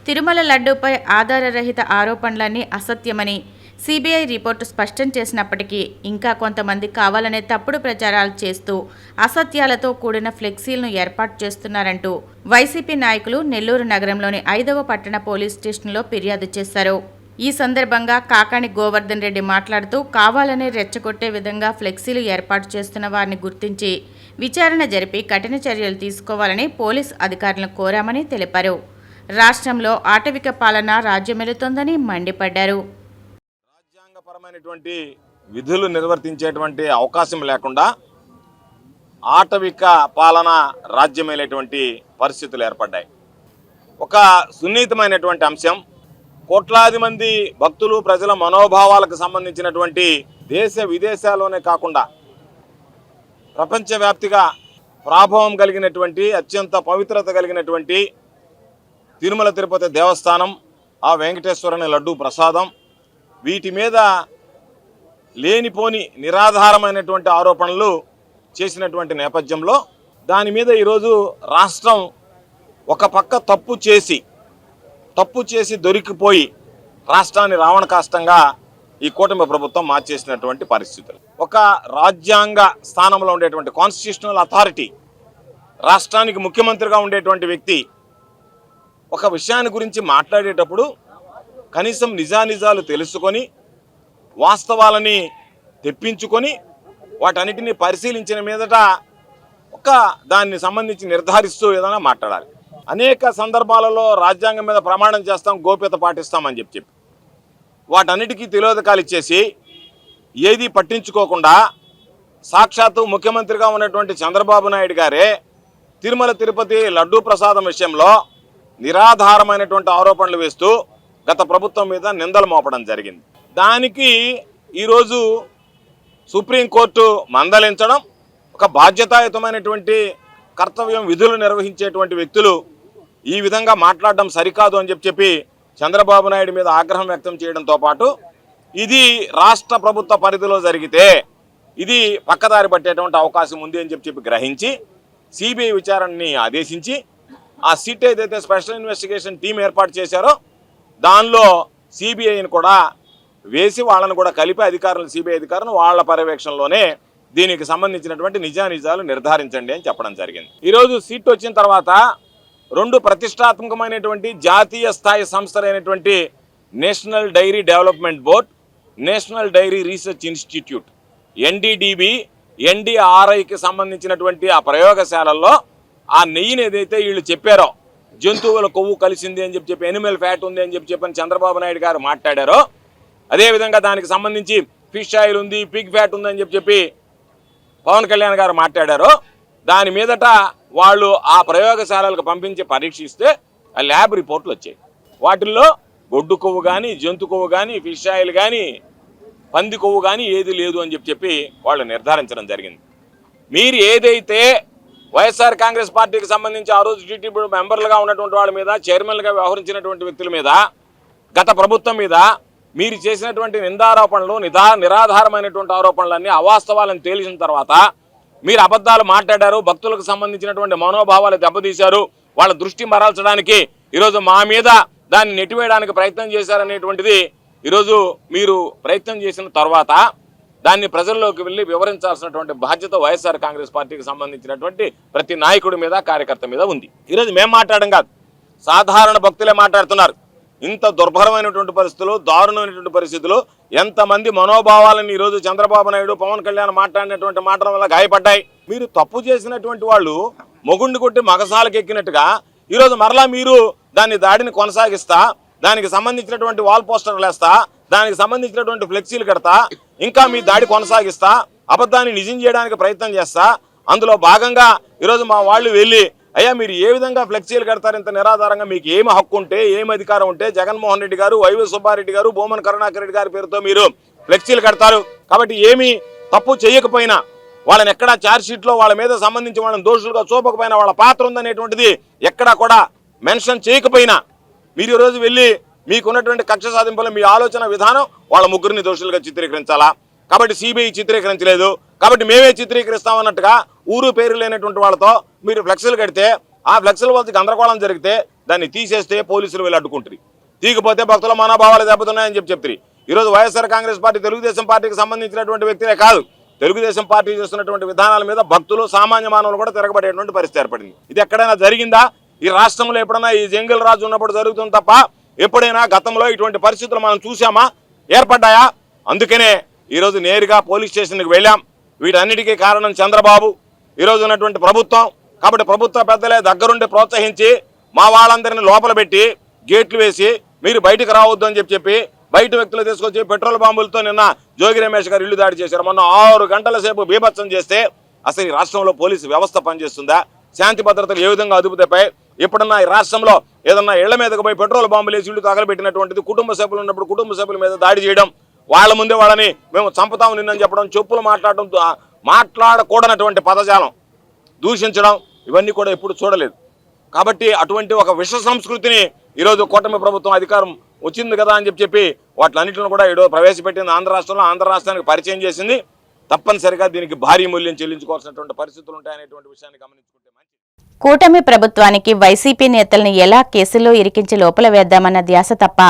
తిరుమల లడ్డూపై ఆధారరహిత ఆరోపణలన్నీ అసత్యమని సిబిఐ రిపోర్టు స్పష్టం చేసినప్పటికీ ఇంకా కొంతమంది కావాలనే తప్పుడు ప్రచారాలు చేస్తూ అసత్యాలతో కూడిన ఫ్లెక్సీలను ఏర్పాటు చేస్తున్నారంటూ వైసీపీ నాయకులు నెల్లూరు నగరంలోని 5వ పట్టణ పోలీస్ స్టేషన్లో ఫిర్యాదు చేశారు. ఈ సందర్భంగా కాకాణి గోవర్ధన్ రెడ్డి మాట్లాడుతూ, కావాలనే రెచ్చగొట్టే విధంగా ఫ్లెక్సీలు ఏర్పాటు చేస్తున్న వారిని గుర్తించి విచారణ జరిపి కఠిన చర్యలు తీసుకోవాలని పోలీస్ అధికారులను కోరామని తెలిపారు. రాష్ట్రంలో ఆటవిక పాలన రాజ్యమెలుతోందని మండిపడ్డారు. రాజ్యాంగపరమైనటువంటి విధులు నిర్వర్తించేటువంటి అవకాశం లేకుండా ఆటవిక పాలన రాజ్యమేలేటువంటి పరిస్థితులు ఏర్పడ్డాయి. ఒక సున్నితమైనటువంటి అంశం, కోట్లాది మంది భక్తులు, ప్రజల మనోభావాలకు సంబంధించినటువంటి దేశ విదేశాల్లోనే కాకుండా ప్రపంచవ్యాప్తిగా ప్రాభవం కలిగినటువంటి, అత్యంత పవిత్రత కలిగినటువంటి తిరుమల తిరుపతి దేవస్థానం, ఆ వెంకటేశ్వరుని లడ్డూ ప్రసాదం, వీటి మీద లేనిపోని నిరాధారమైనటువంటి ఆరోపణలు చేసినటువంటి నేపథ్యంలో దాని మీద ఈరోజు రాష్ట్రం ఒక పక్క తప్పు చేసి తప్పు చేసి దొరికిపోయి రాష్ట్రాన్ని రావణ కాష్టంగా ఈ కూటమి ప్రభుత్వం మార్చేసినటువంటి పరిస్థితులు. ఒక రాజ్యాంగ స్థానంలో ఉండేటువంటి కాన్స్టిట్యూషనల్ అథారిటీ, రాష్ట్రానికి ముఖ్యమంత్రిగా ఉండేటువంటి వ్యక్తి ఒక విషయాన్ని గురించి మాట్లాడేటప్పుడు కనీసం నిజానిజాలు తెలుసుకొని వాస్తవాలని తెప్పించుకొని వాటన్నిటిని పరిశీలించిన మీదట దాన్ని సంబంధించి నిర్ధారిస్తూ ఏదైనా మాట్లాడాలి. అనేక సందర్భాలలో రాజ్యాంగం మీద ప్రమాణం చేస్తాం, గోప్యత పాటిస్తామని చెప్పి వాటన్నిటికీ తిలోదకాలు ఇచ్చేసి ఏది పట్టించుకోకుండా సాక్షాత్తు ముఖ్యమంత్రిగా ఉన్నటువంటి చంద్రబాబు నాయుడు గారే తిరుమల తిరుపతి లడ్డూ ప్రసాదం విషయంలో నిరాధారమైనటువంటి ఆరోపణలు వేస్తూ గత ప్రభుత్వం మీద నిందలు మోపడం జరిగింది. దానికి ఈరోజు సుప్రీంకోర్టు మందలించడం, ఒక బాధ్యతాయుతమైనటువంటి కర్తవ్యం విధులు నిర్వహించేటువంటి వ్యక్తులు ఈ విధంగా మాట్లాడడం సరికాదు అని చెప్పి చంద్రబాబు నాయుడు మీద ఆగ్రహం వ్యక్తం చేయడంతో పాటు ఇది రాష్ట్ర ప్రభుత్వ పరిధిలో జరిగితే ఇది పక్కదారి పట్టేటువంటి అవకాశం ఉంది అని చెప్పి గ్రహించి సిబిఐ విచారణని ఆదేశించి ఆ సిట్ ఏదైతే స్పెషల్ ఇన్వెస్టిగేషన్ టీం ఏర్పాటు చేశారో దానిలో సిబిఐని కూడా వేసి వాళ్ళను కూడా కలిపి అధికారులు, సిబిఐ అధికారులు వాళ్ళ పర్యవేక్షణలోనే దీనికి సంబంధించినటువంటి నిజానిజాలు నిర్ధారించండి అని చెప్పడం జరిగింది. ఈరోజు సీట్ వచ్చిన తర్వాత రెండు ప్రతిష్టాత్మకమైనటువంటి జాతీయ స్థాయి సంస్థలైనటువంటి national dairy development board, national dairy research institute NDDB, ఎన్డీఆర్ఐకి సంబంధించినటువంటి ఆ ప్రయోగశాలల్లో ఆ నెయ్యిని ఏదైతే వీళ్ళు చెప్పారో జంతువుల కొవ్వు కలిసింది అని చెప్పి ఎనిమల్ ఫ్యాట్ ఉంది అని చెప్పని చంద్రబాబు నాయుడు గారు మాట్లాడారో, అదేవిధంగా దానికి సంబంధించి ఫిష్ ఆయిల్ ఉంది, పిగ్ ఫ్యాట్ ఉంది అని చెప్పి పవన్ కళ్యాణ్ గారు మాట్లాడారో, దాని మీదట వాళ్ళు ఆ ప్రయోగశాలలకు పంపించి పరీక్షిస్తే ఆ ల్యాబ్ రిపోర్ట్లు వచ్చాయి. వాటిల్లో గొడ్డు కొవ్వు కానీ, జంతు కొవ్వు కానీ, ఫిష్ ఆయిల్ కానీ, పంది కొవ్వు కానీ ఏది లేదు అని చెప్పి వాళ్ళు నిర్ధారించడం జరిగింది. మీరు ఏదైతే వైఎస్ఆర్ కాంగ్రెస్ పార్టీకి సంబంధించి ఆ రోజు టీటీపీ మెంబర్లుగా ఉన్నటువంటి వాళ్ళ మీద, చైర్మన్లుగా వ్యవహరించినటువంటి వ్యక్తుల మీద, గత ప్రభుత్వం మీద మీరు చేసినటువంటి నిందారోపణలు, నిరాధారమైనటువంటి ఆరోపణలన్నీ అవాస్తవాలను తేల్చిన తర్వాత మీరు అబద్ధాలు మాట్లాడారు, భక్తులకు సంబంధించినటువంటి మనోభావాలు దెబ్బతీశారు, వాళ్ళ దృష్టి మరల్చడానికి ఈరోజు మా మీద దాన్ని నెట్టివేయడానికి ప్రయత్నం చేశారనేటువంటిది ఈరోజు మీరు ప్రయత్నం చేసిన తర్వాత దాన్ని ప్రజల్లోకి వెళ్ళి వివరించాల్సినటువంటి బాధ్యత వైఎస్ఆర్ కాంగ్రెస్ పార్టీకి సంబంధించినటువంటి ప్రతి నాయకుడి మీద, కార్యకర్త మీద ఉంది. ఈరోజు మేము మాట్లాడడం కాదు, సాధారణ భక్తులే మాట్లాడుతున్నారు. ఇంత దుర్భరమైనటువంటి పరిస్థితులు, దారుణమైనటువంటి పరిస్థితులు, ఎంతమంది మనోభావాలను ఈరోజు చంద్రబాబు నాయుడు, పవన్ కళ్యాణ్ మాట్లాడినటువంటి మాటల వల్ల గాయపడ్డాయి. మీరు తప్పు చేసినటువంటి వాళ్ళు మొగుండి కొట్టి మగసాలకు ఎక్కినట్టుగా ఈరోజు మరలా మీరు దాడిని కొనసాగిస్తా, దానికి సంబంధించినటువంటి వాల్ పోస్టర్లు వేస్తా, దానికి సంబంధించినటువంటి ఫ్లెక్సీలు కడతా, ఇంకా మీ దాడి కొనసాగిస్తా, అబద్ధాన్ని నిజం చేయడానికి ప్రయత్నం చేస్తా. అందులో భాగంగా ఈరోజు మా వాళ్ళు వెళ్ళి, అయ్యా మీరు ఏ విధంగా ఫ్లెక్సీలు కడతారు, ఇంత నిరాధారంగా మీకు ఏమి హక్కు ఉంటే, ఏమి అధికారం ఉంటే జగన్మోహన్ రెడ్డి గారు, వైవి సుబ్బారెడ్డి గారు, భూమన కరుణాకర్ రెడ్డి గారి పేరుతో మీరు ఫ్లెక్సీలు కడతారు? కాబట్టి ఏమి తప్పు చేయకపోయినా, వాళ్ళని ఎక్కడా ఛార్జ్ షీట్లో వాళ్ళ మీద సంబంధించి వాళ్ళని దోషులుగా చూపకపోయినా, వాళ్ళ పాత్ర ఉందనేటువంటిది ఎక్కడా కూడా మెన్షన్ చేయకపోయినా, మీరు ఈరోజు వెళ్ళి మీకున్నటువంటి కక్ష సాధింపులో మీ ఆలోచన విధానం వాళ్ళ ముగ్గురిని దోషులుగా చిత్రీకరించాలా? కాబట్టి సిబిఐ చిత్రీకరించలేదు, కాబట్టి మేమే చిత్రీకరిస్తామన్నట్టుగా ఊరు పేరు లేనటువంటి వాళ్ళతో మీరు ఫ్లెక్సీలు కడితే, ఆ ఫ్లెక్సీల వద్ద గందరగోళం జరిగితే దాన్ని తీసేస్తే పోలీసులు వెళ్ళి అడ్డుకుంటారు, తీగిపోతే భక్తుల మనోభావాలు దెబ్బతున్నాయని చెప్తారు. ఈరోజు వైఎస్ఆర్ కాంగ్రెస్ పార్టీ, తెలుగుదేశం పార్టీకి సంబంధించినటువంటి వ్యక్తులే కాదు, తెలుగుదేశం పార్టీ చేస్తున్నటువంటి విధానాల మీద భక్తులు, సామాన్య మానవులు కూడా తిరగబడేటువంటి పరిస్థితి ఏర్పడింది. ఇది ఎక్కడైనా జరిగిందా? ఈ రాష్ట్రంలో ఎప్పుడైనా ఈ జంగిల్ రాజు ఉన్నప్పుడు జరుగుతుంది తప్ప ఎప్పుడైనా గతంలో ఇటువంటి పరిస్థితులు మనం చూసామా? ఏర్పడ్డాయా? అందుకనే ఈరోజు నేరుగా పోలీస్ స్టేషన్కి వెళ్ళాం. వీటన్నిటికీ కారణం చంద్రబాబు, ఈరోజు ఉన్నటువంటి ప్రభుత్వం. కాబట్టి ప్రభుత్వ పెద్దలే దగ్గరుండి ప్రోత్సహించి మా వాళ్ళందరినీ లోపల పెట్టి గేట్లు వేసి మీరు బయటకు రావద్దు అని చెప్పి బయట వ్యక్తులు తీసుకొచ్చి పెట్రోల్ బాంబులతో నిన్న జోగి రమేష్ గారు ఇల్లు దాడి చేశారు. మొన్న 6 గంటల సేపు బీభత్సం చేస్తే అసలు ఈ రాష్ట్రంలో పోలీసు వ్యవస్థ పనిచేస్తుందా? శాంతి భద్రతలు ఏ విధంగా అదుపు తప్పాయి? ఎప్పుడన్నా ఈ రాష్ట్రంలో ఏదన్నా ఇళ్ల మీదకి పోయి పెట్రోల్ బాంబులు వేసి ఇల్లు తగలబెట్టినటువంటిది, కుటుంబ సభ్యులు ఉన్నప్పుడు కుటుంబ సభ్యుల మీద దాడి చేయడం, వాళ్ళ ముందే వాళ్ళని మేము చంపుతాము నిన్నని చెప్పడం, చెప్పులు మాట్లాడడం, మాట్లాడకూడనటువంటి పదజాలం, దూషించడం, ఇవన్నీ కూడా ఎప్పుడు చూడలేదు. కాబట్టి అటువంటి ఒక విష సంస్కృతిని ఈరోజు కూటమి ప్రభుత్వం అధికారం వచ్చింది కదా అని చెప్పి వాటిలన్నింటిని కూడా ఈరోజు ప్రవేశపెట్టింది ఆంధ్ర రాష్ట్రంలో. ఆంధ్ర రాష్ట్రానికి పరిచయం చేసింది. తప్పనిసరిగా దీనికి భారీ మూల్యం చెల్లించుకోవాల్సినటువంటి పరిస్థితులు ఉంటాయనేటువంటి విషయాన్ని గమనించుకుంటే మంచిది. కూటమి ప్రభుత్వానికి వైసీపీ నేతల్ని ఎలా కేసుల్లో ఇరికించి లోపల వేద్దామన్న ధ్యాస తప్ప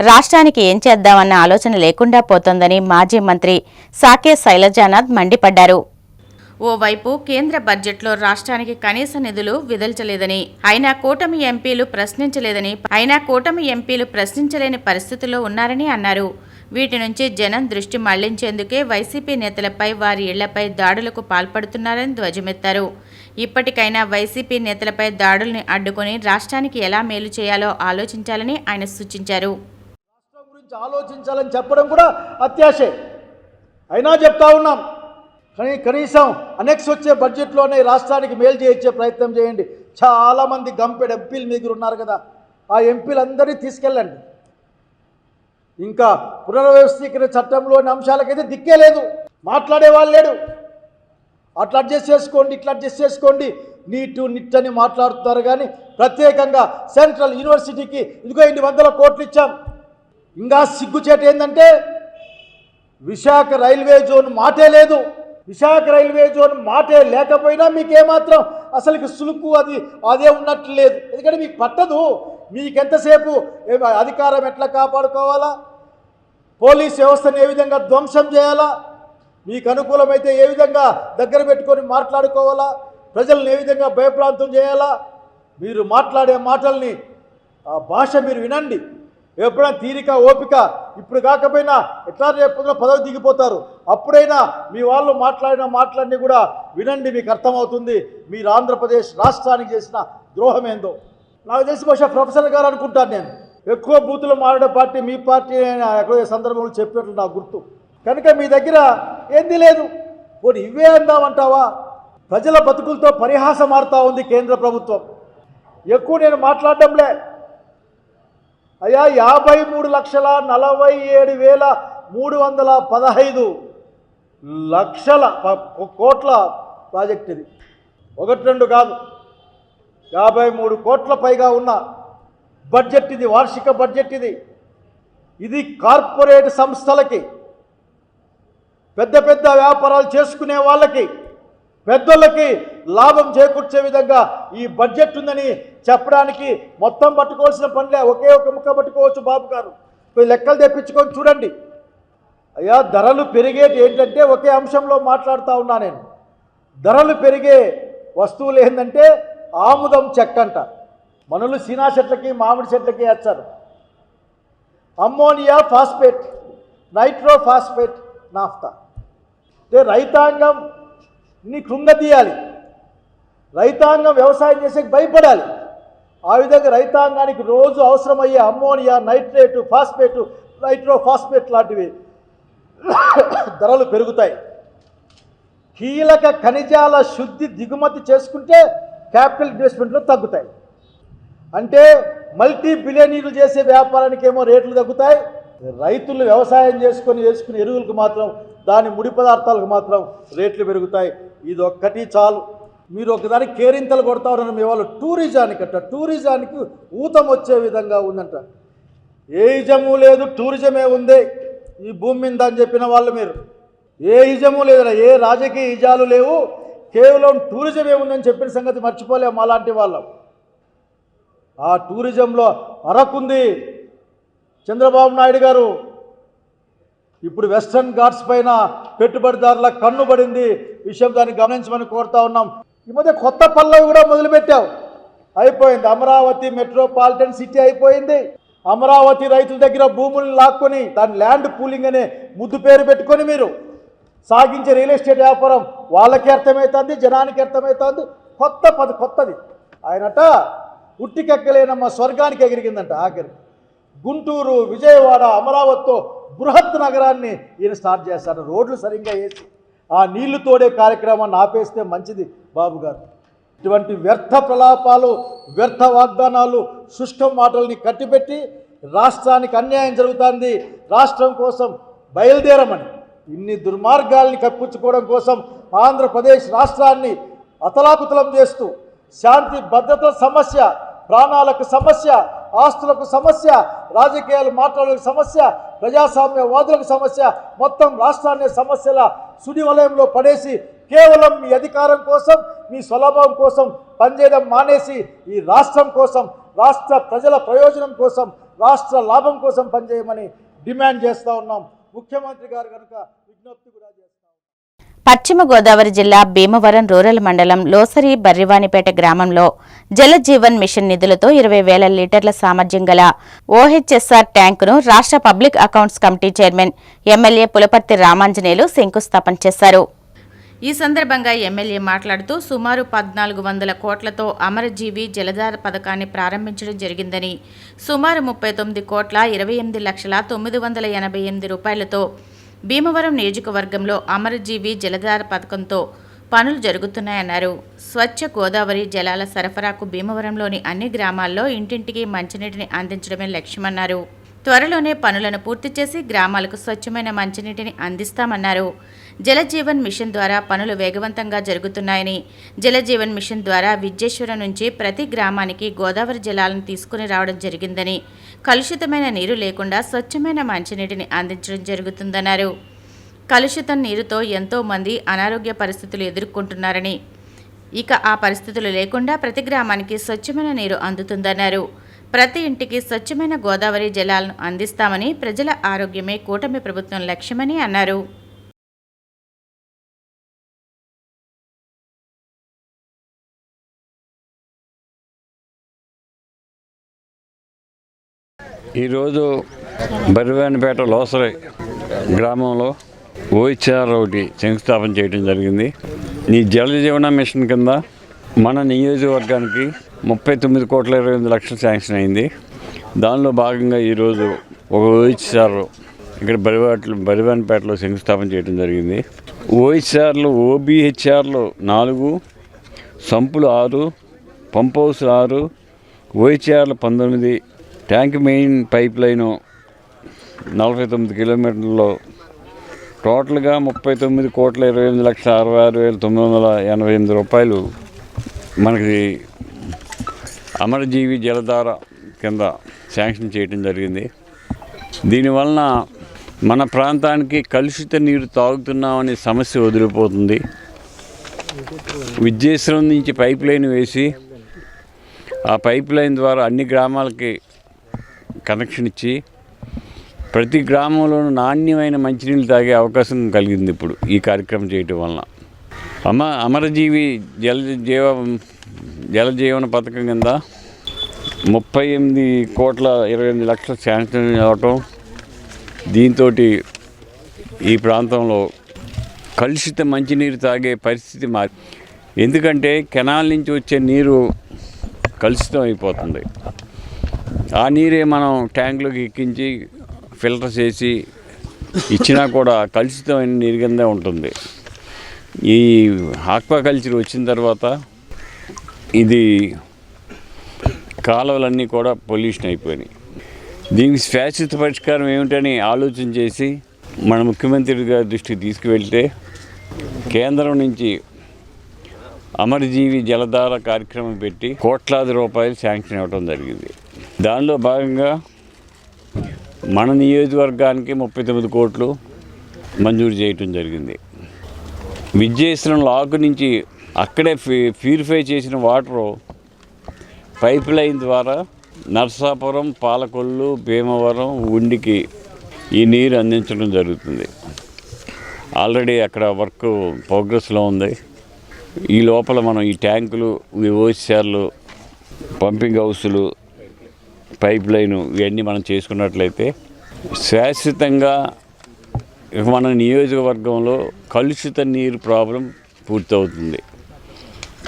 రాష్ట్రానికి ఏం చేద్దామన్న ఆలోచన లేకుండా పోతోందని మాజీ మంత్రి సాకే శైలజానాథ్ మండిపడ్డారు. ఓవైపు కేంద్ర బడ్జెట్లో రాష్ట్రానికి కనీస నిధులు విదల్చలేదని, అయినా కూటమి ఎంపీలు ప్రశ్నించలేని పరిస్థితుల్లో ఉన్నారని అన్నారు. వీటి నుంచి జనం దృష్టి మళ్లించేందుకే వైసీపీ నేతలపై, వారి ఇళ్లపై దాడులకు పాల్పడుతున్నారని ధ్వజమెత్తారు. ఇప్పటికైనా వైసీపీ నేతలపై దాడుల్ని అడ్డుకుని రాష్ట్రానికి ఎలా మేలు చేయాలో ఆలోచించాలని ఆయన సూచించారు. రాష్ట్రం గురించి ఆలోచించాలని చెప్పడం కూడా అత్యాశే. అయినా చెప్తా ఉన్నాం, కనీసం అనెక్స్ వచ్చే బడ్జెట్లోనే రాష్ట్రానికి మేలు చేయించే ప్రయత్నం చేయండి. చాలామంది గంపెడు ఎంపీలు మీ దగ్గర ఉన్నారు కదా, ఆ ఎంపీలందరినీ తీసుకెళ్ళండి. ఇంకా పునర్వ్యవస్థీకరణ చట్టంలోని అంశాలకైతే దిక్కే లేదు, మాట్లాడేవాళ్ళు లేడు. అట్లా అడ్జస్ట్ చేసుకోండి, ఇట్లా అడ్జస్ట్ చేసుకోండి, నిట్ అని మాట్లాడుతున్నారు. కానీ ప్రత్యేకంగా సెంట్రల్ యూనివర్సిటీకి ఇదిగో 800 కోట్లు ఇచ్చాం. ఇంకా సిగ్గుచేట ఏంటంటే విశాఖ రైల్వే జోన్ మాటే లేదు. విశాఖ రైల్వే జోన్ మాటే లేకపోయినా మీకేమాత్రం అసలుకి సులుకు అదే ఉన్నట్లు లేదు. ఎందుకంటే మీకు పట్టదు. మీకెంతసేపు అధికారం ఎట్లా కాపాడుకోవాలా, పోలీస్ వ్యవస్థను ఏ విధంగా ధ్వంసం చేయాలా, మీకు అనుకూలమైతే ఏ విధంగా దగ్గర పెట్టుకొని మాట్లాడుకోవాలా, ప్రజలను ఏ విధంగా భయప్రాంతం చేయాలా, మీరు మాట్లాడే మాటల్ని ఆ భాష మీరు వినండి. ఎప్పుడైనా తీరిక ఓపిక ఇప్పుడు కాకపోయినా ఎట్లా రేపు పదవి దిగిపోతారు, అప్పుడైనా మీ వాళ్ళు మాట్లాడిన మాటలన్నీ కూడా వినండి. మీకు అర్థమవుతుంది మీరు ఆంధ్రప్రదేశ్ రాష్ట్రానికి చేసిన ద్రోహం ఏందో. నాకు తెలిసి బహుశా ప్రొఫెసర్ గారు అనుకుంటాను, నేను ఎక్కువ బూతులు మాట్లాడే పార్టీ మీ పార్టీ ఎక్కడో సందర్భంలో చెప్పినట్లు నాకు గుర్తు. కనుక మీ దగ్గర ఏంది లేదు. పోనీ ఇవే అందామంటావా? ప్రజల బతుకులతో పరిహాసం ఆడుతూ ఉంది కేంద్ర ప్రభుత్వం. ఎక్కువ నేను మాట్లాడడంలే అయ్యా. 53,47,315 కోట్ల ప్రాజెక్ట్ ఇది. 1-2 కాదు, 53 కోట్ల పైగా ఉన్న బడ్జెట్ ఇది, వార్షిక బడ్జెట్ ఇది. ఇది కార్పొరేట్ సంస్థలకి, పెద్ద పెద్ద వ్యాపారాలు చేసుకునే వాళ్ళకి, పెద్దోళ్ళకి లాభం చేకూర్చే విధంగా ఈ బడ్జెట్ ఉందని చెప్పడానికి మొత్తం పట్టుకోవాల్సిన పనిలే. ఒకే ఒక ముక్క పట్టుకోవచ్చు బాబు గారు. లెక్కలు తెప్పించుకొని చూడండి. అయ్యా ధరలు పెరిగేటి ఏంటంటే ఒకే అంశంలో మాట్లాడుతూ ఉన్నా నేను. ధరలు పెరిగే వస్తువులు ఏంటంటే ఆముదం చెక్క అంట. మనులు సీనా చెట్లకి మామిడి చెట్లకి వేస్తారు. Ammonia phosphate, nitro phosphate, naphtha. అంటే రైతాంగం కృంగతీయాలి, రైతాంగం వ్యవసాయం చేసే భయపడాలి. ఆ విధంగా రైతాంగానికి రోజు అవసరమయ్యే ammonia, nitrate, phosphate, nitro phosphate లాంటివి ధరలు పెరుగుతాయి. కీలక ఖనిజాల శుద్ధి దిగుమతి చేసుకుంటే క్యాపిటల్ ఇన్వెస్ట్మెంట్లు తగ్గుతాయి. అంటే మల్టీ బిలియనీర్లు చేసే వ్యాపారానికి ఏమో రేట్లు తగ్గుతాయి. రైతులు వ్యవసాయం చేసుకునే ఎరువులకు మాత్రం, దాని ముడి పదార్థాలకు మాత్రం రేట్లు పెరుగుతాయి. ఇది ఒక్కటి చాలు. మీరు ఒకదానికి కేరింతలు కొడతా ఉన్నారు మీ వాళ్ళు. టూరిజానికి ఊతం వచ్చే విధంగా ఉందంట. ఏ ఇజము లేదు, టూరిజమే ఉంది ఈ భూమి మీద అని చెప్పిన వాళ్ళు మీరు. ఏ ఇజము లేదు, ఏ రాజకీయ ఇజాలు లేవు, కేవలం టూరిజమే ఉందని చెప్పిన సంగతి మర్చిపోలేము అలాంటి వాళ్ళం. ఆ టూరిజంలో అరకుంది చంద్రబాబు నాయుడు గారు. ఇప్పుడు వెస్టర్న్ ఘాట్స్ పైన పెట్టుబడిదారుల కన్ను పడింది. విషయం దాన్ని గమనించమని కోరుతా ఉన్నాం. ఈ మధ్య కొత్త పల్లవి కూడా మొదలుపెట్టావు, అయిపోయింది. అమరావతి మెట్రోపాలిటన్ సిటీ అయిపోయింది. అమరావతి రైతుల దగ్గర భూములను లాక్కొని దాని ల్యాండ్ పూలింగ్ అనే ముద్దు పేరు పెట్టుకొని మీరు సాగించే రియల్ ఎస్టేట్ వ్యాపారం వాళ్ళకి అర్థమవుతుంది, జనానికి అర్థమవుతుంది. కొత్తది ఆయనట ఉట్టికెక్కలేనమ్మ స్వర్గానికి ఎగిరిగిందంట. ఆఖరి గుంటూరు, విజయవాడ, అమరావతితో బృహత్ నగరాన్ని ఈయన స్టార్ట్ చేస్తారు. రోడ్లు సరిగ్గా వేసి ఆ నీళ్లు తోడే కార్యక్రమాన్ని ఆపేస్తే మంచిది బాబు గారు. ఇటువంటి వ్యర్థ ప్రలాపాలు, వ్యర్థ వాగ్దానాలు, శుష్కం మాటల్ని కట్టిపెట్టి రాష్ట్రానికి అన్యాయం జరుగుతుంది, రాష్ట్రం కోసం బయలుదేరమని ఇన్ని దుర్మార్గాల్ని కప్పించుకోవడం కోసం ఆంధ్రప్రదేశ్ రాష్ట్రాన్ని అతలాకుతలం చేస్తూ శాంతి భద్రతల సమస్య, ప్రాణాలకు సమస్య, ఆస్తులకు సమస్య, రాజకీయాలు మాట్లాడడానికి సమస్య, ప్రజాస్వామ్యవాదులకు సమస్య, మొత్తం రాష్ట్రాన్ని సమస్యల సుడి వలయంలో పడేసి కేవలం మీ అధికారం కోసం, మీ స్వలాభం కోసం పనిచేయడం మానేసి ఈ రాష్ట్రం కోసం, రాష్ట్ర ప్రజల ప్రయోజనం కోసం, రాష్ట్ర లాభం కోసం పనిచేయమని డిమాండ్ చేస్తూ ఉన్నాం. ముఖ్యమంత్రి గారు కనుక విజ్ఞప్తి కూడా చేస్తాం. పశ్చిమ గోదావరి జిల్లా భీమవరం రూరల్ మండలం లోసరి బర్రివానిపేట గ్రామంలో జలజీవన్ మిషన్ నిధులతో 20,000 లీటర్ల సామర్థ్యం గల ఓహెచ్ఎస్ఆర్ ట్యాంకును రాష్ట్ర public accounts committee chairman MLA Pulaparthi Ramanjaneyulu శంకుస్థాపన చేశారు. ఈ సందర్భంగా ఎమ్మెల్యే మాట్లాడుతూ సుమారు 1400 కోట్లతో అమరజీవి జలధార పథకాన్ని ప్రారంభించడం జరిగిందని, సుమారు 39,28,988 రూపాయలతో భీమవరం నియోజకవర్గంలో అమరజీవి జలధార పథకంతో పనులు జరుగుతున్నాయన్నారు. స్వచ్ఛ గోదావరి జలాల సరఫరాకు భీమవరంలోని అన్ని గ్రామాల్లో ఇంటింటికి మంచినీటిని అందించడమే లక్ష్యమన్నారు. త్వరలోనే పనులను పూర్తి చేసి గ్రామాలకు స్వచ్ఛమైన మంచినీటిని అందిస్తామన్నారు. జలజీవన్ మిషన్ ద్వారా పనులు వేగవంతంగా జరుగుతున్నాయని, జలజీవన్ మిషన్ ద్వారా విద్యేశ్వరం నుంచి ప్రతి గ్రామానికి గోదావరి జలాలను తీసుకుని రావడం జరిగిందని, కలుషితమైన నీరు లేకుండా స్వచ్ఛమైన మంచినీటిని అందించడం జరుగుతుందన్నారు. కలుషితం నీరుతో ఎంతో మంది అనారోగ్య పరిస్థితులు ఎదుర్కొంటున్నారని, ఇక ఆ పరిస్థితులు లేకుండా ప్రతి గ్రామానికి స్వచ్ఛమైన నీరు అందుతుందన్నారు. ప్రతి ఇంటికి స్వచ్ఛమైన గోదావరి జలాలను అందిస్తామని, ప్రజల ఆరోగ్యమే కూటమి ప్రభుత్వం లక్ష్యమని అన్నారు. ఈరోజు బర్రివానిపేట లోసరి గ్రామంలో ఓహెచ్ఆర్ ఒకటి శంకుస్థాపన చేయడం జరిగింది. ఈ జలజీవన మిషన్ కింద మన నియోజకవర్గానికి 39,28,00,000 శాంక్షన్ అయింది. దానిలో భాగంగా ఈరోజు ఒక ఓహెచ్ఆర్ ఇక్కడ బర్రివానిపేటలో శంకుస్థాపన చేయడం జరిగింది. ఓహెచ్ఆర్లు ఓబిహెచ్ఆర్లు 4, సంపులు 6, పంప్ హౌస్లు 6, ఓహెచ్ఆర్లు 19, ట్యాంక్ మెయిన్ పైప్ లైను 49 కిలోమీటర్లలో టోటల్గా 39,28,66,988 రూపాయలు మనకి అమరజీవి జలధార కింద శాంక్షన్ చేయడం జరిగింది. దీనివలన మన ప్రాంతానికి కలుషిత నీరు తాగుతున్నామనే సమస్య వదిలిపోతుంది. విద్యేశ్వరం నుంచి పైప్ లైన్ వేసి ఆ పైప్ లైన్ ద్వారా అన్ని గ్రామాలకి కనెక్షన్ ఇచ్చి ప్రతి గ్రామంలోనూ నాణ్యమైన మంచినీళ్ళు తాగే అవకాశం కలిగింది ఇప్పుడు ఈ కార్యక్రమం చేయటం వలన. అమరజీవి జలజీవన పథకం కింద 38,28,00,000 శాంక్షన్ అవటం, దీంతో ఈ ప్రాంతంలో కలుషిత మంచినీరు తాగే పరిస్థితి ఎందుకంటే కెనాల్ నుంచి వచ్చే నీరు కలుషితం అయిపోతుంది. ఆ నీరే మనం ట్యాంకులోకి ఎక్కించి ఫిల్టర్ చేసి ఇచ్చినా కూడా కలుషితమైన నీరు కిందే ఉంటుంది. ఈ ఆక్వాకల్చర్ వచ్చిన తర్వాత ఇది కాలువలన్నీ కూడా పొల్యూషన్ అయిపోయినాయి. దీనికి శాశ్వత పరిష్కారం ఏమిటని ఆలోచన చేసి మన ముఖ్యమంత్రి గారి దృష్టికి తీసుకువెళ్తే కేంద్రం నుంచి అమరజీవి జలధార కార్యక్రమం పెట్టి కోట్లాది రూపాయలు శాంక్షన్ ఇవ్వడం జరిగింది. దానిలో భాగంగా మన నియోజకవర్గానికి 39 కోట్లు మంజూరు చేయటం జరిగింది. విద్యేశ్వరం లాకు నుంచి అక్కడే ప్యూరిఫై చేసిన వాటరు పైప్ లైన్ ద్వారా నర్సాపురం, పాలకొల్లు, భీమవరం, ఉండికి ఈ నీరు అందించడం జరుగుతుంది. ఆల్రెడీ అక్కడ వర్క్ ప్రోగ్రెస్లో ఉంది. ఈ లోపల మనం ఈ ట్యాంకులు, ఓహెచ్ఆర్లు, పంపింగ్ హౌసులు, పైప్ లైను ఇవన్నీ మనం చేసుకున్నట్లయితే శాశ్వతంగా మన నియోజకవర్గంలో కలుషిత నీరు ప్రాబ్లం పూర్తవుతుంది.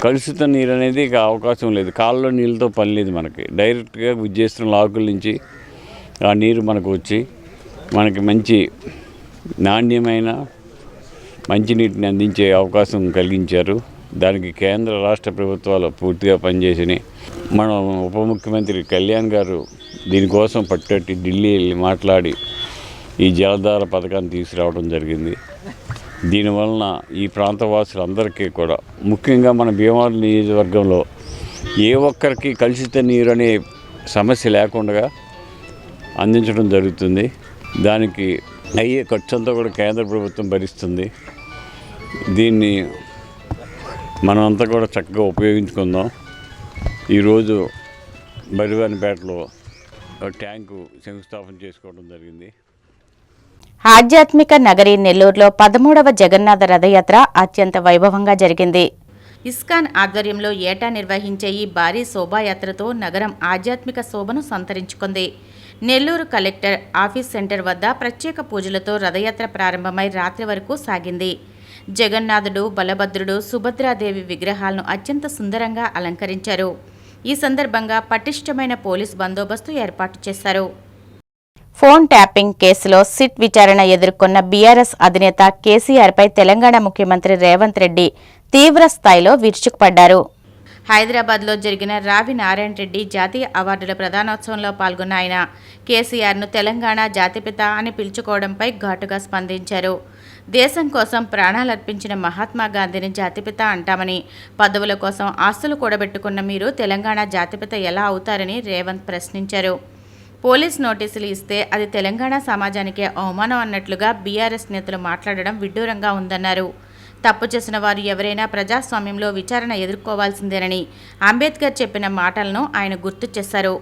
కలుషిత నీరు అనేది ఇక అవకాశం లేదు. కాళ్ళలో నీళ్ళతో పని లేదు. మనకి డైరెక్ట్గా విద్యేశ్వరం లాకుల నుంచి ఆ నీరు మనకు వచ్చి మనకి మంచి నాణ్యమైన మంచినీటిని అందించే అవకాశం కలిగించారు. దానికి కేంద్ర రాష్ట్ర ప్రభుత్వాలు పూర్తిగా పనిచేసినాయి. మన ఉప ముఖ్యమంత్రి కళ్యాణ్ గారు దీనికోసం పట్టట్టి ఢిల్లీ వెళ్ళి మాట్లాడి ఈ జలధార పథకాన్ని తీసుకురావడం జరిగింది. దీనివలన ఈ ప్రాంతవాసులందరికీ కూడా, ముఖ్యంగా మన భీమవరం నియోజకవర్గంలో ఏ ఒక్కరికి కలుషిత నీరు అనే సమస్య లేకుండా అందించడం జరుగుతుంది. దానికి అయ్యే ఖర్చంతా కూడా కేంద్ర ప్రభుత్వం భరిస్తుంది. దీన్ని మనమంతా కూడా చక్కగా ఉపయోగించుకుందాం. ఈరోజు బలివానిపేటలో ట్యాంకు శంకుస్థాపన చేసుకోవడం జరిగింది. ఆధ్యాత్మిక నగరి నెల్లూరులో 13వ జగన్నాథ రథయాత్ర అత్యంత వైభవంగా జరిగింది. ఇస్కాన్ ఆధ్వర్యంలో ఏటా నిర్వహించే ఈ భారీ శోభాయాత్రతో నగరం ఆధ్యాత్మిక శోభను సంతరించుకుంది. నెల్లూరు కలెక్టర్ ఆఫీస్ సెంటర్ వద్ద ప్రత్యేక పూజలతో రథయాత్ర ప్రారంభమై రాత్రి వరకు సాగింది. జగన్నాథుడు, బలభద్రుడు, సుభద్రాదేవి విగ్రహాలను అత్యంత సుందరంగా అలంకరించారు. ఈ సందర్భంగా పటిష్టమైన పోలీస్ బందోబస్తు ఏర్పాటు చేశారు. ఫోన్ ట్యాపింగ్ కేసులో సిట్ విచారణ ఎదుర్కొన్న బీఆర్ఎస్ అధినేత కేసీఆర్పై తెలంగాణ ముఖ్యమంత్రి రేవంత్ రెడ్డి తీవ్ర స్థాయిలో విరుచుకుపడ్డారు. హైదరాబాద్లో జరిగిన రావి నారాయణ రెడ్డి జాతీయ అవార్డుల ప్రదానోత్సవంలో పాల్గొన్న ఆయన కేసీఆర్ను తెలంగాణ జాతిపిత అని పిలుచుకోవడంపై ఘాటుగా స్పందించారు. దేశం కోసం ప్రాణాలర్పించిన మహాత్మా గాంధీని జాతిపిత అంటామని, పదవుల కోసం ఆస్తులు కూడబెట్టుకున్న మీరు తెలంగాణ జాతిపిత ఎలా అవుతారని రేవంత్ ప్రశ్నించారు. పోలీస్ నోటీసులు ఇస్తే అది తెలంగాణ సమాజానికే అవమానం అన్నట్లుగా బీఆర్ఎస్ నేతలు మాట్లాడడం విడ్డూరంగా ఉందన్నారు. తప్పు చేసిన వారు ఎవరైనా ప్రజాస్వామ్యంలో విచారణ ఎదుర్కోవాల్సిందేనని అంబేద్కర్ చెప్పిన మాటలను ఆయన గుర్తు చేశారు.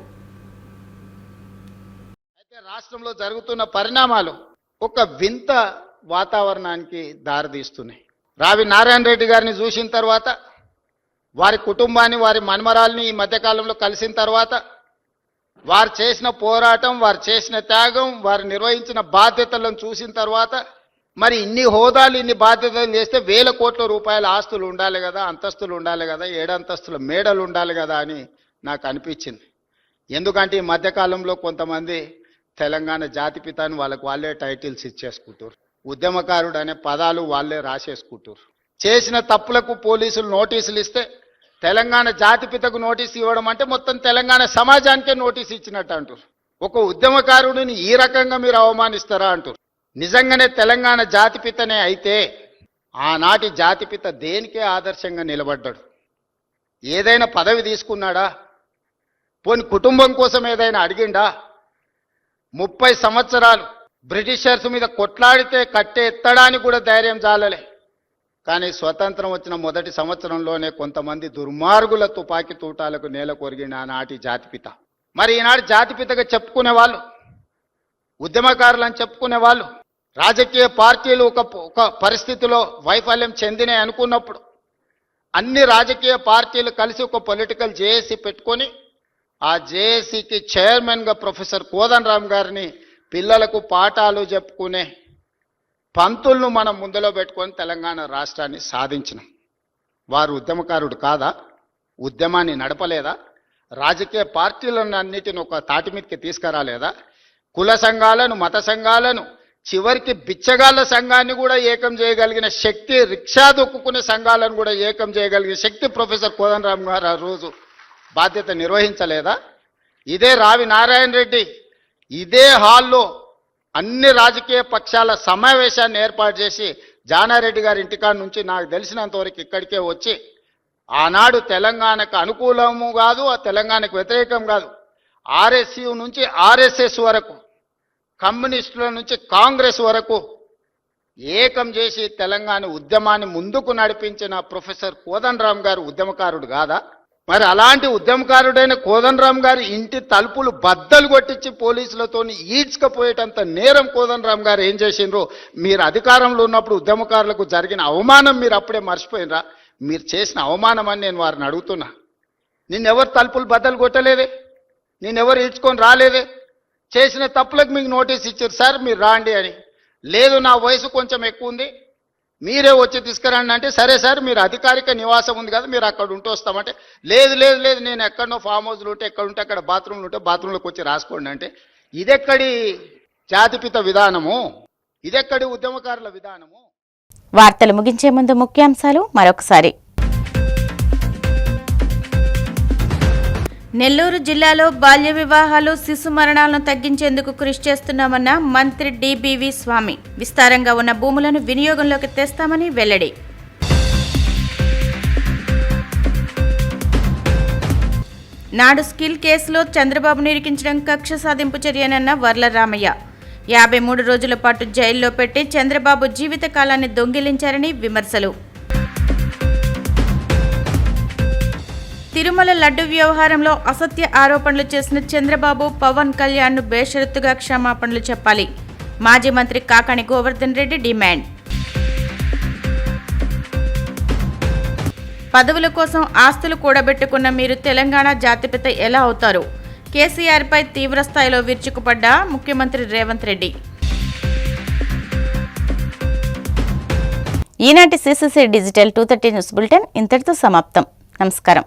అయితే రాష్ట్రంలో జరుగుతున్న పరిణామాలు ఒక వింత వాతావరణానికి దారితీస్తున్నాయి. రావి నారాయణ రెడ్డి గారిని చూసిన తర్వాత, వారి కుటుంబాన్ని, వారి మన్మరాల్ని ఈ మధ్యకాలంలో కలిసిన తర్వాత, వారు చేసిన పోరాటం, వారు చేసిన త్యాగం, వారు నిర్వహించిన బాధ్యతలను చూసిన తర్వాత, మరి ఇన్ని హోదాలు, ఇన్ని బాధ్యతలు చేస్తే 1000 కోట్ల రూపాయల ఆస్తులు ఉండాలి కదా, అంతస్తులు ఉండాలి కదా, 7 అంతస్తుల మేడలు ఉండాలి కదా అని నాకు అనిపించింది. ఎందుకంటే ఈ మధ్యకాలంలో కొంతమంది తెలంగాణ జాతిపిత అని వాళ్ళే టైటిల్స్ ఇచ్చేసుకుంటారు. ఉద్యమకారుడు అనే పదాలు వాళ్ళే రాసేసుకుంటారు. చేసిన తప్పులకు పోలీసులు నోటీసులు ఇస్తే తెలంగాణ జాతిపితకు నోటీసు ఇవ్వడం అంటే మొత్తం తెలంగాణ సమాజానికే నోటీసు ఇచ్చినట్టు అంటారు. ఒక ఉద్యమకారుడిని ఈ రకంగా మీరు అవమానిస్తారా అంటారు. నిజంగానే తెలంగాణ జాతిపితనే అయితే ఆనాటి జాతిపిత దేనికే ఆదర్శంగా నిలబడ్డాడు? ఏదైనా పదవి తీసుకున్నాడా? పోని కుటుంబం కోసం ఏదైనా అడిగిండా? 30 సంవత్సరాలు బ్రిటిషర్స్ మీద కొట్లాడితే కట్టే ఎత్తడానికి కూడా ధైర్యం చాలలే. కానీ స్వతంత్రం వచ్చిన మొదటి సంవత్సరంలోనే కొంతమంది దుర్మార్గుల తుపాకీ తూటాలకు నేల కొరిగిన ఆనాటి జాతిపిత. మరి ఈనాడు జాతిపితగా చెప్పుకునే వాళ్ళు, ఉద్యమకారులు అని చెప్పుకునే వాళ్ళు, రాజకీయ పార్టీలు ఒక పరిస్థితిలో వైఫల్యం చెందినాయి అనుకున్నప్పుడు అన్ని రాజకీయ పార్టీలు కలిసి ఒక పొలిటికల్ జేఏసీ పెట్టుకొని ఆ జేఏసీకి చైర్మన్గా ప్రొఫెసర్ కోదండరామ్ గారిని పిల్లలకు పాఠాలు చెప్పుకునే పంతులను మనం ముందులో పెట్టుకొని తెలంగాణ రాష్ట్రాన్ని సాధించినాం. వారు ఉద్యమకారుడు కాదా? ఉద్యమాన్ని నడపలేదా? రాజకీయ పార్టీలను అన్నిటిని ఒక తాటి మీదకి తీసుకురాలేదా? కుల సంఘాలను, మత సంఘాలను, చివరికి బిచ్చగాళ్ళ సంఘాన్ని కూడా ఏకం చేయగలిగిన శక్తి, రిక్షా దొక్కుకునే సంఘాలను కూడా ఏకం చేయగలిగిన శక్తి ప్రొఫెసర్ కోదండరామ్ గారు ఆ రోజు బాధ్యత నిర్వహించలేదా? ఇదే రావి నారాయణ రెడ్డి ఇదే హాల్లో అన్ని రాజకీయ పక్షాల సమావేశాన్ని ఏర్పాటు చేసి జానారెడ్డి గారి ఇంటికాడ నుంచి నాకు తెలిసినంతవరకు ఇక్కడికే వచ్చి ఆనాడు తెలంగాణకు అనుకూలము కాదు, ఆ తెలంగాణకు వ్యతిరేకం కాదు, ఆర్ఎస్యు నుంచి ఆర్ఎస్ఎస్ వరకు, కమ్యూనిస్టుల నుంచి కాంగ్రెస్ వరకు ఏకం చేసి తెలంగాణ ఉద్యమాన్ని ముందుకు నడిపించిన ప్రొఫెసర్ కోదండరామ్ గారు ఉద్యమకారుడు కాదా? మరి అలాంటి ఉద్యమకారుడైన కోదండరామ్ గారి ఇంటి తలుపులు బద్దలు కొట్టించి పోలీసులతో ఈడ్చుకపోయేటంత నేరం కోదండరామ్ గారు ఏం చేసిండ్రో మీరు అధికారంలో ఉన్నప్పుడు ఉద్యమకారులకు జరిగిన అవమానం మీరు అప్పుడే మర్చిపోయినరా? మీరు చేసిన అవమానం అని నేను వారిని అడుగుతున్నా. నిన్నెవరు తలుపులు బద్దలు కొట్టలేదే, నిన్నెవరు ఈడ్చుకొని రాలేదే. చేసిన తప్పులకు మీకు నోటీస్ ఇచ్చారు, సార్ మీరు రాండి అని. లేదు నా వయసు కొంచెం ఎక్కువ ఉంది, మీరే వచ్చి తీసుకురండి అంటే, సరే సార్ మీరు అధికారిక నివాసం ఉంది కదా మీరు అక్కడ ఉంటూ వస్తామంటే, లేదు లేదు లేదు నేను ఎక్కడనో ఫామ్ హౌస్లు ఉంటే ఎక్కడ ఉంటే అక్కడ బాత్రూమ్లు ఉంటే బాత్రూంలోకి వచ్చి రాసుకోండి అంటే, ఇదెక్కడి జాతిపిత విధానము? ఇదెక్కడి ఉద్యమకారుల విధానము? వార్తలు ముగించే ముందు ముఖ్యాంశాలు మరొకసారి. నెల్లూరు జిల్లాలో బాల్య వివాహాలు, శిశు మరణాలను తగ్గించేందుకు కృషి చేస్తున్నామన్న మంత్రి డిబివి స్వామి. విస్తారంగా ఉన్న భూములను వినియోగంలోకి తెస్తామని వెల్లడి. నాడు స్కిల్ కేసులో చంద్రబాబు నిరికించడం కక్ష సాధింపు చర్యనన్న వర్ల రామయ్య. 53 రోజుల పాటు జైల్లో పెట్టి చంద్రబాబు జీవితకాలాన్ని దొంగిలించారని విమర్శలు. తిరుమల లడ్డు వ్యవహారంలో అసత్య ఆరోపణలు చేసిన చంద్రబాబు, పవన్ కళ్యాణ్ను బేషరతుగా క్షమాపణలు చెప్పాలి. మాజీ మంత్రి కాకాణి గోవర్ధన్ రెడ్డి డిమాండ్. పదవుల కోసం ఆస్తులు కూడబెట్టుకున్న మీరు తెలంగాణ జాతిపిత ఎలా అవుతారు? కేసీఆర్పై తీవ్రస్థాయిలో విరుచుకుపడ్డ ముఖ్యమంత్రి రేవంత్ రెడ్డి. ఈనాటి సిసిసి డిజిటల్ 230 న్యూస్ బులెటిన్ ఇంతటితో సమాప్తం. నమస్కారం.